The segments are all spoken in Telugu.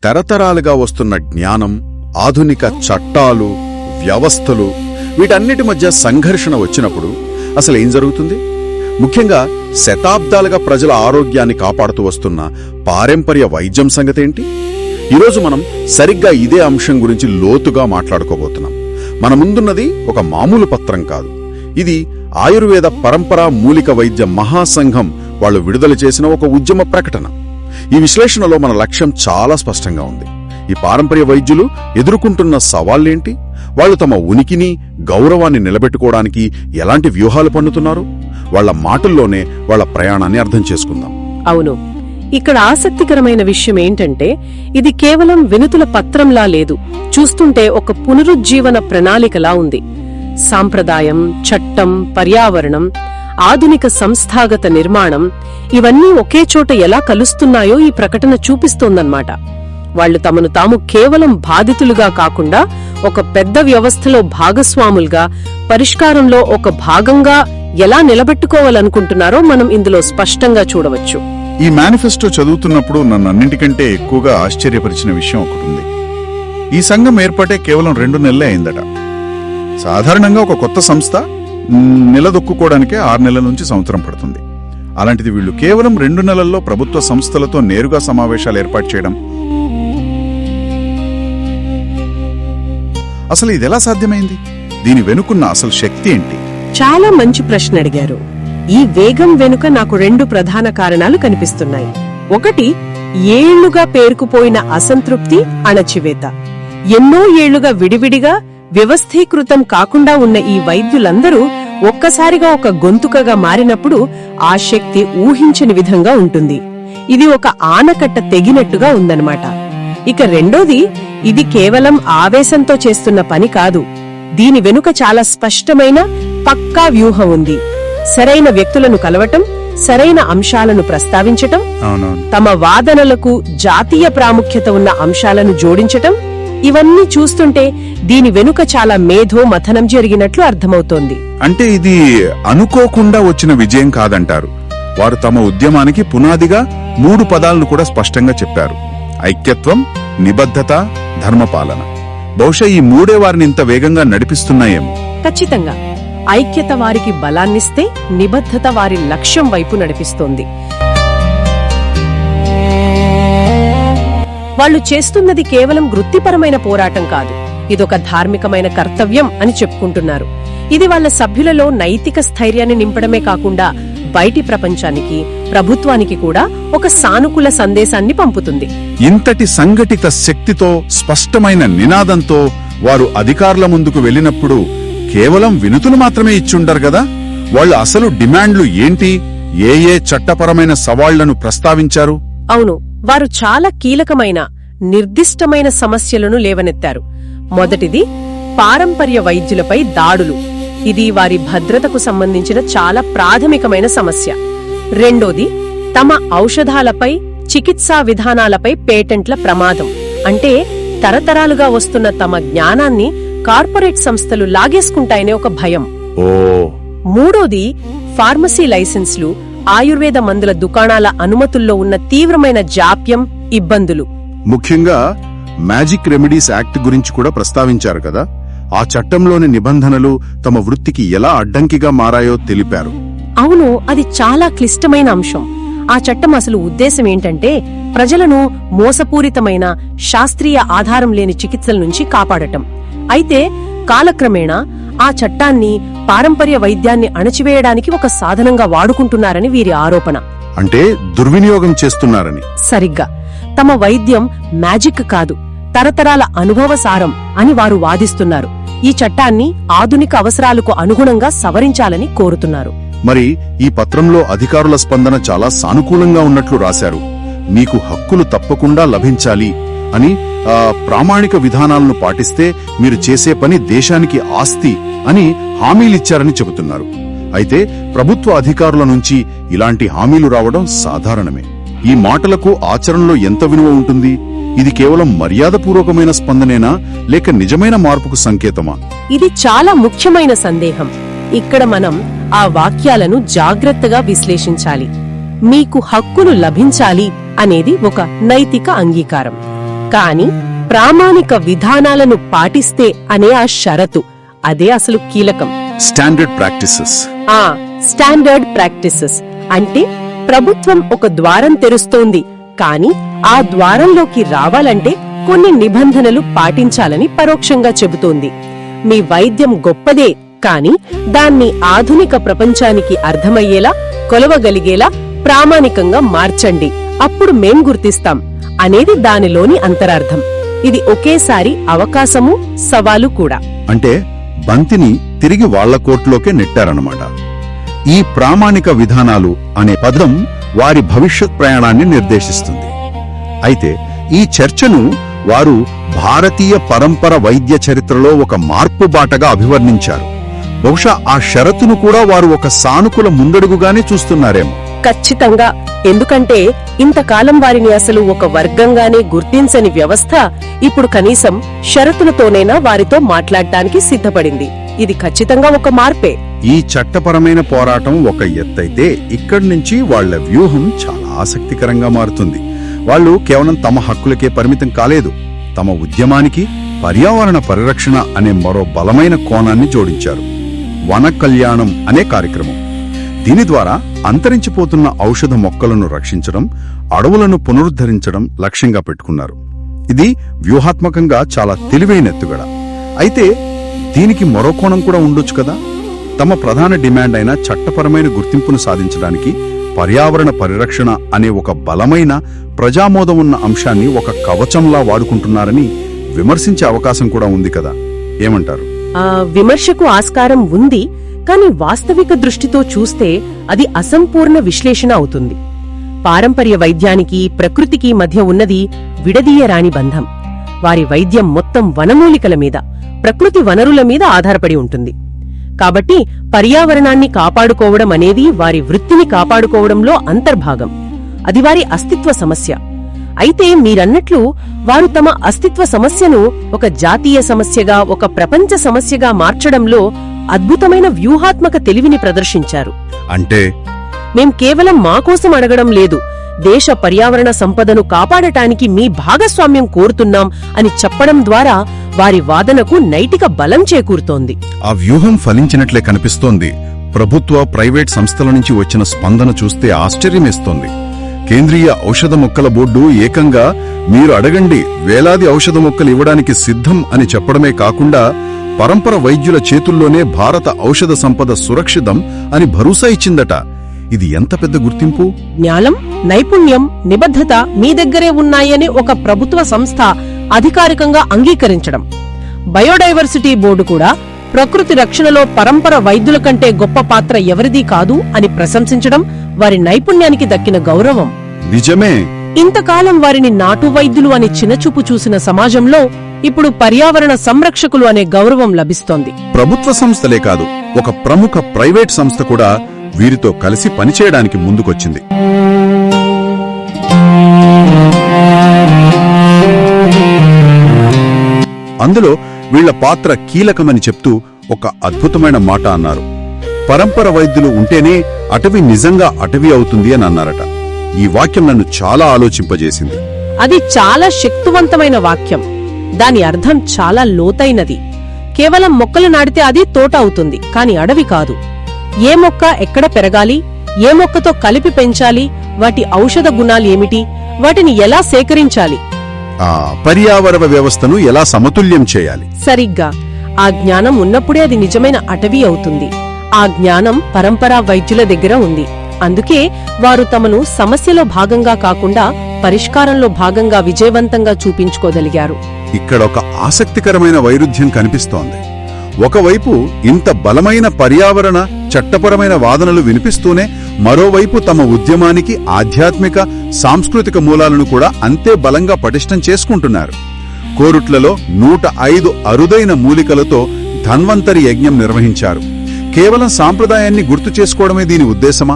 తరతరాలుగా వస్తున్న జ్ఞానం, ఆధునిక చట్టాలు, వ్యవస్థలు వీటన్నిటి మధ్య సంఘర్షణ వచ్చినప్పుడు అసలేం జరుగుతుంది? ముఖ్యంగా శతాబ్దాలుగా ప్రజల ఆరోగ్యాన్ని కాపాడుతూ వస్తున్న పారంపర్య వైద్యం సంగతేంటి? ఈరోజు మనం సరిగ్గా ఇదే అంశం గురించి లోతుగా మాట్లాడుకోబోతున్నాం. మన ముందున్నది ఒక మామూలు పత్రం కాదు. ఇది ఆయుర్వేద పరంపరా మూలిక వైద్య మహాసంఘం వాళ్ళు విడుదల చేసిన ఒక ఉద్యమ ప్రకటన. ఈ విశ్లేషణలో మన లక్ష్యం చాలా స్పష్టంగా ఉంది. ఈ పారంపర్య వైద్యులు ఎదుర్కొంటున్న సవాళ్లేంటి? వాళ్ళు తమ ఉనికిని, గౌరవాన్ని నిలబెట్టుకోవడానికి ఎలాంటి వ్యూహాలు పన్నుతున్నారు? వాళ్ల మాటల్లోనే వాళ్ల ప్రయాణాన్ని అర్థం చేసుకుందాం. అవును, ఇక్కడ ఆసక్తికరమైన విషయం ఏంటంటే ఇది కేవలం వినుతుల పత్రంలా లేదు, చూస్తుంటే ఒక పునరుజ్జీవన ప్రణాళికలా ఉంది. సాంప్రదాయం, చట్టం, పర్యావరణం, ఆధునిక సంస్థాగత నిర్మాణం ఇవన్నీ ఒకే చోట ఎలా కలుస్తున్నాయో ఈ ప్రకటన చూపిస్తోందన్నమాట. వాళ్లు తమను తాము కేవలం బాధితులుగా కాకుండా ఒక పెద్ద వ్యవస్థలో భాగస్వాములుగా, పరిష్కారంలో ఒక భాగంగా ఎలా నిలబెట్టుకోవాలనుకుంటున్నారో మనం ఇందులో స్పష్టంగా చూడవచ్చు. ఈ మేనిఫెస్టో చదువుతున్నప్పుడు నన్ను అన్నింటికంటే ఎక్కువగా ఆశ్చర్యపరిచిన విషయం ఒకటి ఉంది. ఈ సంఘం ఏర్పాటే కేవలం 2 నెలలే అయిందట. సాధారణంగా ఒక కొత్త సంస్థ నిలదొక్కుకోవడానికే 6 నెలల నుంచి సంవత్సరం పడుతుంది. అలాంటిది వీళ్లు కేవలం 2 నెలల్లో ప్రభుత్వ సంస్థలతో నేరుగా సమావేశాలు ఏర్పాటు చేయడం, అసలు ఇదెలా సాధ్యమైంది? దీని వెనుకున్న అసలు శక్తి ఏంటి? చాలా మంచి ప్రశ్న అడిగారు. ఈ వేగం వెనుక నాకు 2 ప్రధాన కారణాలు కనిపిస్తున్నాయి. ఒకటి, ఏళ్లుగా పేరుకుపోయిన అసంతృప్తి, అణచివేత. ఎన్నో ఏళ్లుగా విడివిడిగా వ్యవస్థీకృతం కాకుండా ఉన్న ఈ వైద్యులందరూ ఒక్కసారిగా ఒక గొంతుకగా మారినప్పుడు ఆ శక్తి ఊహించని విధంగా ఉంటుంది. ఇది ఒక ఆనకట్ట తెగినట్టుగా ఉందన్నమాట. ఇక రెండోది, ఇది కేవలం ఆవేశంతో చేస్తున్న పని కాదు. దీని వెనుక చాలా స్పష్టమైన పక్కా వ్యూహం ఉంది. సరైన వ్యక్తులను కలవటం, సరైన అంశాలను ప్రస్తావించటం, తమ వాదనలకు జాతీయ ప్రాముఖ్యత ఉన్న అంశాలను జోడించటం, ఇవన్నీ చూస్తుంటే దీని వెనుక చాలా మేధో మథనం జరిగినట్లు అర్థమవుతోంది. అంటే ఇది అనుకోకుండా వచ్చిన విజయం కాదంటారు. వారు తమ ఉద్యమానికి పునాదిగా 3 పదాలను కూడా స్పష్టంగా చెప్పారు: ఐక్యత్వం, నిబద్ధత, ధర్మపాలన. బహుశా ఈ 3 వారిని ఇంత వేగంగా నడిపిస్తున్నాయేమో. ఖచ్చితంగా. ఐక్యత వారికి బలాన్నిస్తే, నిబద్ధత వారి లక్ష్యం వైపు నడిపిస్తోంది. వాళ్లు చేస్తున్నది కేవలం వృత్తిపరమైన పోరాటం కాదు, ఇదొక ధార్మికమైన కర్తవ్యం అని చెప్పుకుంటున్నారు. ఇది వాళ్ల సభ్యులలో నైతిక స్థైర్యాన్ని నింపడమే కాకుండా బయటి ప్రపంచానికి, ప్రభుత్వానికి కూడా ఒక సానుకూల సందేశాన్ని పంపుతుంది. ఇంతటి సంఘటిత శక్తితో, స్పష్టమైన నినాదంతో వారు అధికారుల ముందుకు వెళ్లినప్పుడు కేవలం వినుతులు మాత్రమే ఇచ్చుండరు గదా. వాళ్ళు అసలు డిమాండ్లు ఏంటి, ఏ చట్టపరమైన సవాళ్లను ప్రస్తావించారు? అవును, వారు చాలా కీలకమైన, నిర్దిష్టమైన సమస్యలను లేవనెత్తారు. మొదటిది, పారంపర్య వైద్యులపై దాడులు. ఇది వారి భద్రతకు సంబంధించిన చాలా ప్రాథమికమైన సమస్య. రెండోది, తమ ఔషధాలపై, చికిత్సా విధానాలపై పేటెంట్ల ప్రమాదం. అంటే తరతరాలుగా వస్తున్న తమ జ్ఞానాన్ని కార్పొరేట్ సంస్థలు లాగేసుకుంటాయనే ఒక భయం. మూడోది, ఫార్మసీ లైసెన్స్లు, ఆయుర్వేద మందుల దుకాణాల అనుమతుల్లో ఉన్న తీవ్రమైన జాప్యం, ఇబ్బందులు. ముఖ్యంగా మ్యాజిక్ రెమెడీస్ యాక్ట్ గురించి కూడా ప్రస్తావించారు కదా. ఆ చట్టంలోని నిబంధనలు తమ వృత్తికి ఎలా అడ్డంకిగా మారాయో తెలిపారు. అవును, అది చాలా క్లిష్టమైన అంశం. ఆ చట్టం అసలు ఉద్దేశం ఏంటంటే ప్రజలను మోసపూరితమైన, శాస్త్రీయ ఆధారం లేని చికిత్సల నుంచి కాపాడటం. అయితే కాలక్రమేణా ఆ చట్టాన్ని పారంపర్య వైద్యాన్ని అణచివేయడానికి ఒక సాధనంగా వాడుకుంటున్నారని వీరి ఆరోపణ. అంటే దుర్వినియోగం చేస్తున్నారని. సరిగ్గా. తమ వైద్యం మ్యాజిక్ కాదు, తరతరాల అనుభవసారం అని వారు వాదిస్తున్నారు. ఈ చట్టాన్ని ఆధునిక అవసరాలకు అనుగుణంగా సవరించాలని కోరుతున్నారు. మరి ఈ పత్రంలో అధికారుల స్పందన చాలా సానుకూలంగా ఉన్నట్లు రాశారు. మీకు హక్కులు తప్పకుండా లభించాలి అని, ప్రామాణిక విధానాలను పాటిస్తే మీరు చేసే పని దేశానికి ఆస్తి అని హామీలిచ్చారని చెబుతున్నారు. అయితే ప్రభుత్వ అధికారుల నుంచి ఇలాంటి హామీలు రావడం సాధారణమే. ఈ మాటలకు ఆచరణలో ఎంత విలువ ఉంటుంది? ఇది కేవలం మర్యాదపూర్వకమైన స్పందనేనా, లేక నిజమైన మార్పుకు సంకేతమా? ఇది చాలా ముఖ్యమైన సందేహం. ఇక్కడ మనం ఆ వాక్యాలను జాగ్రత్తగా విశ్లేషించాలి. మీకు హక్కులు లభించాలి అనేది ఒక నైతిక అంగీకారం. కాని ప్రామాణిక విధానాలను పాటిస్తే అనే ఆ షరతు అదే అసలు కీలకం. Standard practices. స్టాండర్డ్ ప్రాక్టీసెస్ అంటే ప్రభుత్వం ఒక ద్వారం తెరుస్తోంది, కాని ఆ ద్వారంలోకి రావాలంటే కొన్ని నిబంధనలు పాటించాలని పరోక్షంగా చెబుతోంది. మీ వైద్యం గొప్పదే, కాని దాన్ని ఆధునిక ప్రపంచానికి అర్థమయ్యేలా, కొలవగలిగేలా ప్రామాణికంగా మార్చండి, అప్పుడు మేం గుర్తిస్తాం అనేది దానిలోని అంతరార్థం. ఇది ఒకేసారి అవకాశము, సవాలు కూడా. అంటే బంతిని తిరిగి వాళ్ల కోర్టులోకే నెట్టారన్నమాట. ఈ ప్రామాణిక విధానాలు అనే పదం వారి భవిష్యత్ ప్రయాణాన్ని నిర్దేశిస్తుంది. అయితే ఈ చర్చను వారు భారతీయ పరంపర వైద్య చరిత్రలో ఒక మార్పు బాటగా అభివర్ణించారు. బహుశా ఆ షరతును కూడా వారు ఒక సానుకూల ముందడుగుగానే చూస్తున్నారేమో. ఖచ్చితంగా. ఎందుకంటే ఇంతకాలం వారిని అసలు ఒక వర్గంగానే గుర్తించని వ్యవస్థ ఇప్పుడు కనీసం షరతులతోనైనా వారితో మాట్లాడటానికి సిద్ధపడింది. ఇది ఖచ్చితంగా ఒక మార్పే. ఈ చట్టపరమైన పోరాటం ఒక ఎత్తైతే, ఇక్కడి నుంచి వాళ్ల వ్యూహం చాలా ఆసక్తికరంగా మారుతుంది. వాళ్ళు కేవలం తమ హక్కులకే పరిమితం కాలేదు, తమ ఉద్యమానికి పర్యావరణ పరిరక్షణ అనే మరో బలమైన కోణాన్ని జోడించారు. వన కళ్యాణం అనే కార్యక్రమం. దీని ద్వారా అంతరించిపోతున్న ఔషధ మొక్కలను రక్షించడం, అడవులను పునరుద్ధరించడం లక్ష్యంగా పెట్టుకున్నారు. ఇది వ్యూహాత్మకంగా చాలా తెలివైన ఎత్తుగడ. అయితే దీనికి మరో కోణం కూడా ఉండొచ్చు కదా. తమ ప్రధాన డిమాండ్ అయిన చట్టపరమైన గుర్తింపును సాధించడానికి పర్యావరణ పరిరక్షణ అనే ఒక బలమైన ప్రజామోదం ఉన్న అంశాన్ని ఒక కవచంలా వాడుకుంటున్నారని విమర్శించే అవకాశం కూడా ఉంది కదా. ఏమంటారు? విమర్శకు ఆస్కారం ఉంది, కాని వాస్తవిక దృష్టితో చూస్తే అది అసంపూర్ణ విశ్లేషణ అవుతుంది. పారంపర్య వైద్యానికి ప్రకృతికి మధ్య ఉన్నది విడదీయరాని బంధం. వారి వైద్యం మొత్తం వనమూలికల మీద, ప్రకృతి వనరుల మీద ఆధారపడి ఉంటుంది. కాబట్టి పర్యావరణాన్ని కాపాడుకోవడం అనేది వారి వృత్తిని కాపాడుకోవడంలో అంతర్భాగం. అది వారి అస్తిత్వ సమస్య. అయితే మీరన్నట్లు వారు తమ అస్తిత్వ సమస్యను ఒక జాతీయ సమస్యగా, ఒక ప్రపంచ సమస్యగా మార్చడంలో అద్భుతమైన వ్యూహాత్మక తెలివిని ప్రదర్శించారు. అంటే మేం కేవలం మాకోసం అడగడం లేదు, దేశ పర్యావరణ సంపదను కాపాడటానికి మీ భాగస్వామ్యం కోరుతున్నాం అని చెప్పడం ద్వారా వారి వాదనకు నైతిక బలం చేకూరుతోంది. ఆ వ్యూహం ఫలించినట్లే కనిపిస్తోంది. ప్రభుత్వ, ప్రైవేట్ సంస్థల నుంచి వచ్చిన స్పందన చూస్తే ఆశ్చర్యమేస్తోంది. కేంద్రీయ ఔషధ మొక్కల బోర్డు ఏకంగా మీరు అడగండి, వేలాది ఔషధ మొక్కలు ఇవ్వడానికి సిద్ధం అని చెప్పడమే కాకుండా పరంపర వైద్యుల చేతుల్లోనే భారత ఔషధ సంపద సురక్షితం అని భరోసా ఇచ్చిందట. ఇది ఎంత పెద్ద గుర్తింపు! జ్ఞానం, నైపుణ్యం, నిబద్ధత మీ దగ్గరే ఉన్నాయని ఒక ప్రభుత్వ సంస్థ అధికారికంగా అంగీకరించడం. బయోడైవర్సిటీ బోర్డు కూడా ప్రకృతి రక్షణలో పరంపర వైద్యుల కంటే గొప్ప పాత్ర ఎవరిదీ కాదు అని ప్రశంసించడం వారి నైపుణ్యానికి దక్కిన గౌరవం. నిజమే. ఇంతకాలం వారిని నాటు వైద్యులు అని చిన్నచూపు చూసిన సమాజంలో ఇప్పుడు పర్యావరణ సంరక్షకులు అనే గౌరవం లభిస్తోంది. ప్రభుత్వ సంస్థలే కాదు, ఒక ప్రముఖ ప్రైవేట్ సంస్థ కూడా వీరితో కలిసి పనిచేయడానికి ముందుకొచ్చింది. అందులో వీళ్ల పాత్ర కీలకమని చెప్తూ ఒక అద్భుతమైన మాట అన్నారు. పరంపర వైద్యులు ఉంటేనే అటవీ నిజంగా అటవీ అవుతుంది అని అన్నారట. ఈ వాక్యం నన్ను చాలా ఆలోచింపజేసింది. అది చాలా శక్తివంతమైన వాక్యం. దాని అర్థం చాలా లోతైనది. కేవలం మొక్కలు నాటితే అది తోట అవుతుంది, కాని అడవి కాదు. ఏ మొక్క ఎక్కడ పెరగాలి, ఏ మొక్కతో కలిపి పెంచాలి, వాటి ఔషధ గుణాలు ఏమిటి, వాటిని ఎలా సేకరించాలి, ఆ పర్యావరణ వ్యవస్థను ఎలా సమతుల్యం చేయాలి, సరిగ్గా ఆ జ్ఞానం ఉన్నప్పుడే అది నిజమైన అటవీ అవుతుంది. ఆ జ్ఞానం పరంపరా వైద్యుల దగ్గర ఉంది. అందుకే వారు తమను సమస్యలో భాగంగా కాకుండా పరిష్కారంలో భాగంగా విజయవంతంగా చూపించుకోగలిగారు. ఇక్కడ ఒక ఆసక్తికరమైన వైరుధ్యం కనిపిస్తోంది. ఒకవైపు ఇంత బలమైన పర్యావరణ చట్టపరమైన వాదనలు వినిపిస్తూనే మరోవైపు తమ ఉద్యమానికి ఆధ్యాత్మిక, సాంస్కృతిక మూలాలను కూడా అంతే బలంగా పటిష్టం చేసుకుంటున్నారు. కోరుట్లలో 105 అరుదైన మూలికలతో ధన్వంతరి యజ్ఞం నిర్వహించారు. కేవలం సాంప్రదాయాన్ని గుర్తు చేసుకోవడమే దీని ఉద్దేశమా,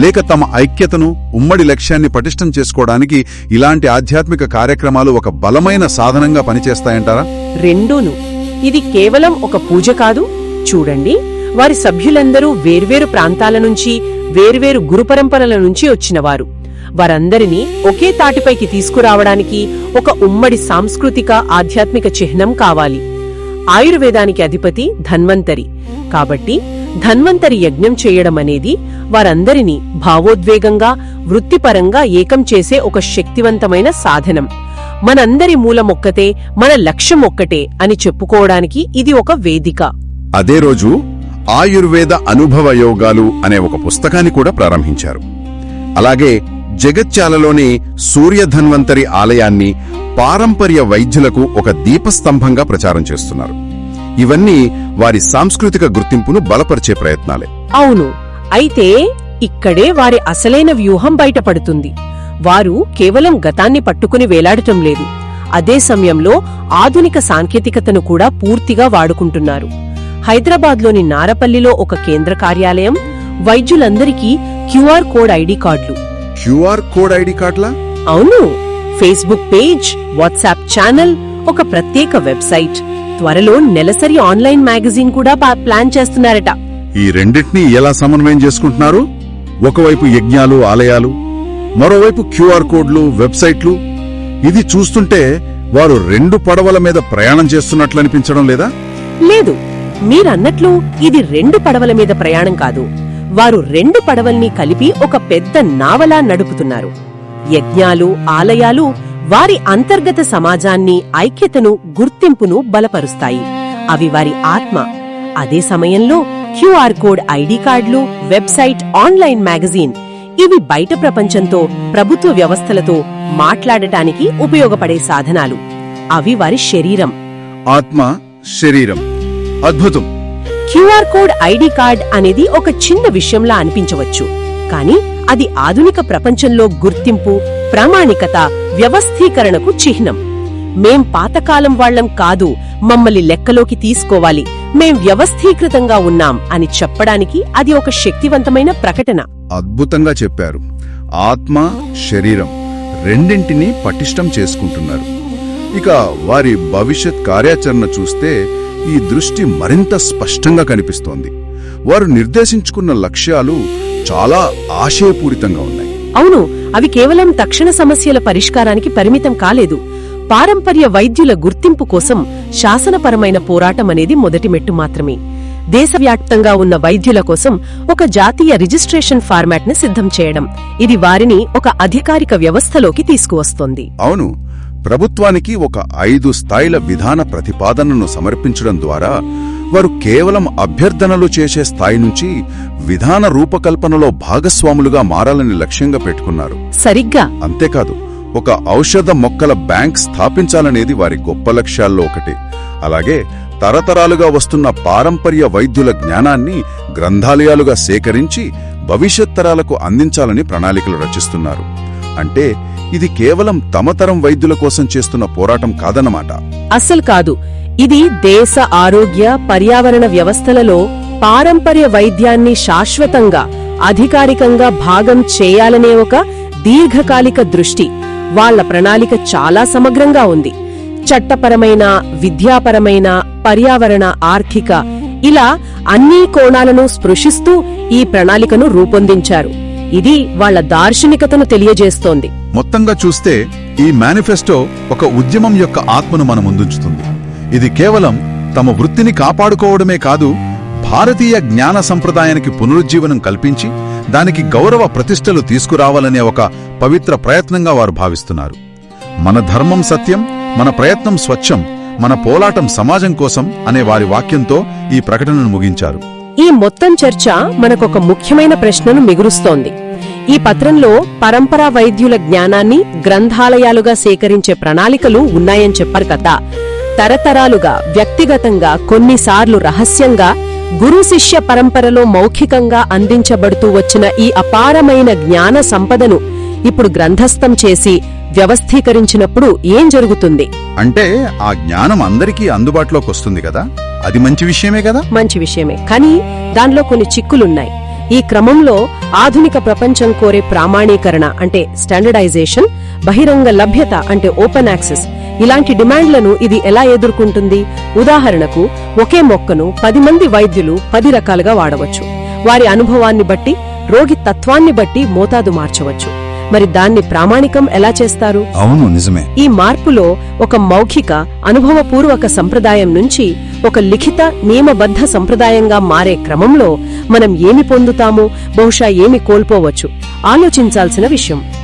లేక తమ ఐక్యతను, ఉమ్మడి లక్ష్యాన్ని పటిష్టం చేసుకోవడానికి ఇలాంటి ఆధ్యాత్మిక కార్యక్రమాలు ఒక బలమైన సాధనంగా పనిచేస్తాయంటారా? రెండూను. ఇది కేవలం ఒక పూజ కాదు. చూడండి, వారి సభ్యులందరూ వేర్వేరు ప్రాంతాల నుంచి, వేర్వేరు గురు పరంపరల నుంచి వచ్చినవారు. వారందరినీ ఒకే తాటిపైకి తీసుకురావడానికి ఒక ఉమ్మడి సాంస్కృతిక ఆధ్యాత్మిక చిహ్నం కావాలి. ఆయుర్వేదానికి అధిపతి ధన్వంతరి కాబట్టి ధన్వంతరి యజ్ఞం చేయడమనేది వారందరినీ భావోద్వేగంగా వృత్తిపరంగా ఏకం చేసే ఒక శక్తివంతమైన సాధనం. మనందరి మూలమొక్కటే, మన లక్ష్యమొక్కటే అని చెప్పుకోవడానికి ఇది ఒక వేదిక. అదే రోజు ఆయుర్వేద అనుభవ యోగాలు అనే ఒక పుస్తకాన్ని కూడా ప్రారంభించారు. అలాగే జగత్యాలలోని సూర్యధన్వంతరి ఆలయాన్ని పారంపర్య వైద్యులకు ఒక దీపస్తంభంగా ప్రచారం చేస్తున్నారు. ఇవన్నీ వారి సాంస్కృతిక గుర్తింపును బలపరిచే ప్రయత్నాలే. అవును, అయితే ఇక్కడే వారి అసలైన వ్యూహం బయటపడుతుంది. వారు కేవలం గతాన్ని పట్టుకుని వేలాడటం లేదు, అదే సమయంలో ఆధునిక సాంకేతికతను కూడా పూర్తిగా వాడుకుంటున్నారు. హైదరాబాద్లోని నారపల్లిలో ఒక కేంద్ర కార్యాలయం, వైద్యులందరికీ క్యూఆర్ కోడ్ ఐడి కార్డులు. క్యూఆర్ కోడ్ ఐడి కార్డులా? అవును, ఫేస్బుక్ పేజ్, వాట్సాప్ ఛానల్, ఒక ప్రత్యేక వెబ్సైట్, త్వరలో నెలసరి ఆన్లైన్ మ్యాగజైన్ కూడా ప్లాన్ చేస్తున్నారట. ఈ రెండింటినీ ఎలా సమన్వయం చేసుకుంటున్నారు? ఒకవైపు యజ్ఞాలు, ఆలయాలు, మరోవైపు క్యూఆర్ కోడ్లు, వెబ్సైట్లు. ఇది చూస్తుంటే వారు 2 పడవల మీద ప్రయాణం చేస్తున్నట్లు అనిపించడం లేదా? లేదు, మీరన్నట్లు ఇది 2 పడవల మీద ప్రయాణం కాదు. వారు 2 పడవల్ని కలిపి ఒక పెద్ద నావలా నడుపుతున్నారు. యజ్ఞాలు, ఆలయాలు వారి అంతర్గత సమాజాన్ని, ఐక్యతను, గుర్తింపును బలపరుస్తాయి. అవి వారి ఆత్మ. అదే సమయంలో క్యూఆర్ కోడ్ ఐడి కార్డులు, వెబ్సైట్, ఆన్లైన్ మ్యాగజైన్ ఇవి బయట ప్రపంచంతో, ప్రభుత్వ వ్యవస్థలతో మాట్లాడటానికి ఉపయోగపడే సాధనాలు. అవి వారి శరీరం. ఆత్మ, శరీరం. అద్భుతం. క్యూఆర్ కోడ్ ఐడి కార్డ్ అనేది ఒక చిన్న విషయంలా అనిపించవచ్చు, కానీ అది ఆధునిక ప్రపంచంలో గుర్తింపు, ప్రామాణికత, వ్యవస్థీకరణకు చిహ్నం. మేం పాతకాలం వాళ్లం కాదు, మమ్మల్ని లెక్కలోకి తీసుకోవాలి, మేం వ్యవస్థీకృతంగా ఉన్నాం అని చెప్పడానికి అది ఒక శక్తివంతమైన ప్రకటన. అద్భుతంగా చెప్పారు. ఆత్మ, శరీరం రెండింటినీ పటిష్టం చేసుకుంటున్నారు. ఇక వారి భవిష్యత్ కార్యాచరణ చూస్తే ఈ దృష్టి మరింత స్పష్టంగా కనిపిస్తోంది. వారు నిర్దేశించుకున్న లక్ష్యాలు చాలా ఆశయపూరితంగా ఉన్నాయి. అవును, అవి కేవలం తక్షణ సమస్యల పరిష్కారానికి పరిమితం కాలేదు. పారంపర్య వైద్యుల గుర్తింపు కోసం శాసనపరమైన పోరాటం అనేది మొదటి మెట్టు మాత్రమే. దేశవ్యాప్తంగా ఉన్న వైద్యుల కోసం ఒక జాతీయ రిజిస్ట్రేషన్ ఫార్మాట్ ని సిద్ధం చేయడం, ఇది వారిని ఒక అధికారిక వ్యవస్థలోకి తీసుకువస్తోంది. అవును, ప్రభుత్వానికి ఒక 5 స్థాయిల విధాన ప్రతిపాదనను సమర్పించడం ద్వారా వారు కేవలం అభ్యర్థనలు చేసే స్థాయి నుంచి విధాన రూపకల్పనలో భాగస్వాములుగా మారాలని లక్ష్యంగా పెట్టుకున్నారు. సరిగ్గా. అంతేకాదు, ఒక ఔషధ మొక్కల బ్యాంక్ స్థాపించాలనేది వారి గొప్ప లక్ష్యాల్లో ఒకటి. అలాగే తరతరాలుగా వస్తున్న పారంపర్య వైద్యుల జ్ఞానాన్ని గ్రంథాలయాలుగా సేకరించి భవిష్యత్ తరాలకు అందించాలని ప్రణాళికలు రచిస్తున్నారు. అంటే ఇది కేవలం తమ తరం వైద్యుల కోసం చేస్తున్న పోరాటం కాదన్నమాట. అస్సలు కాదు. ఇది దేశ ఆరోగ్య, పర్యావరణ వ్యవస్థలలో పారంపర్య వైద్యాన్ని శాశ్వతంగా, అధికారికంగా భాగం చేయాలనే ఒక దీర్ఘకాలిక దృష్టి. వాళ్ల ప్రణాళిక చాలా సమగ్రంగా ఉంది. చట్టపరమైన, విద్యాపరమైన, పర్యావరణ, ఆర్థిక ఇలా అన్ని కోణాలను స్పృశిస్తూ ఈ ప్రణాళికను రూపొందించారు. ఇది వాళ్ల దార్శనికతను తెలియజేస్తోంది. మొత్తంగా చూస్తే ఈ మేనిఫెస్టో ఒక ఉద్యమం యొక్క ఆత్మను మన ముందుంచుతుంది. ఇది కేవలం తమ వృత్తిని కాపాడుకోవడమే కాదు, భారతీయ జ్ఞాన సంప్రదాయానికి పునరుజ్జీవనం కల్పించి దానికి గౌరవ ప్రతిష్టలు తీసుకురావాలనే ఒక పవిత్ర ప్రయత్నంగా వారు భావిస్తున్నారు. మన ధర్మం సత్యం, మన ప్రయత్నం స్వచ్ఛం, మన పోలాటం సమాజం కోసం అనే వారి వాక్యంతో ఈ ప్రకటనను ముగించారు. ఈ మొత్తం చర్చ మనకొక ముఖ్యమైన ప్రశ్నను మిగురుస్తోంది. ఈ పత్రంలో పరంపరా వైద్యుల జ్ఞానాన్ని గ్రంథాలయాలుగా సేకరించే ప్రణాళికలు ఉన్నాయని చెప్పారు కదా. తరతరాలుగా, వ్యక్తిగతంగా, కొన్నిసార్లు రహస్యంగా గురు శిష్య పరంపరలో మౌఖికంగా అందించబడుతూ వచ్చిన ఈ అపారమైన జ్ఞాన సంపదను ఇప్పుడు గ్రంథస్థం చేసి వ్యవస్థీకరించినప్పుడు ఏం జరుగుతుంది? అంటే ఆ జ్ఞానం అందరికీ అందుబాటులోకి వస్తుంది కదా. అది మంచి విషయమే కదా. మంచి విషయమే, కానీ దానిలో కొన్ని చిక్కులున్నాయి. ఈ క్రమంలో ఆధునిక ప్రపంచం కోరే ప్రామాణీకరణ అంటే స్టాండర్డైజేషన్, బహిరంగ లభ్యత అంటే ఓపెన్ యాక్సెస్, ఇలాంటి డిమాండ్లను ఇది ఎలా ఎదుర్కొంటుంది? ఉదాహరణకు, ఒకే మొక్కను 10 మంది వైద్యులు 10 రకాలుగా వాడవచ్చు. వారి అనుభవాన్ని బట్టి, రోగి తత్వాన్ని బట్టి మోతాదు మార్చవచ్చు. మరి దాన్ని ప్రామాణికం ఎలా చేస్తారు? అవును, నిజమే. ఈ మార్పులో ఒక మౌఖిక అనుభవపూర్వక సంప్రదాయం నుంచి ఒక లిఖిత నియమబద్ధ సంప్రదాయంగా మారే క్రమంలో మనం ఏమి పొందుతాము, బహుశా ఏమి కోల్పోవచ్చు ఆలోచించాల్సిన విషయం.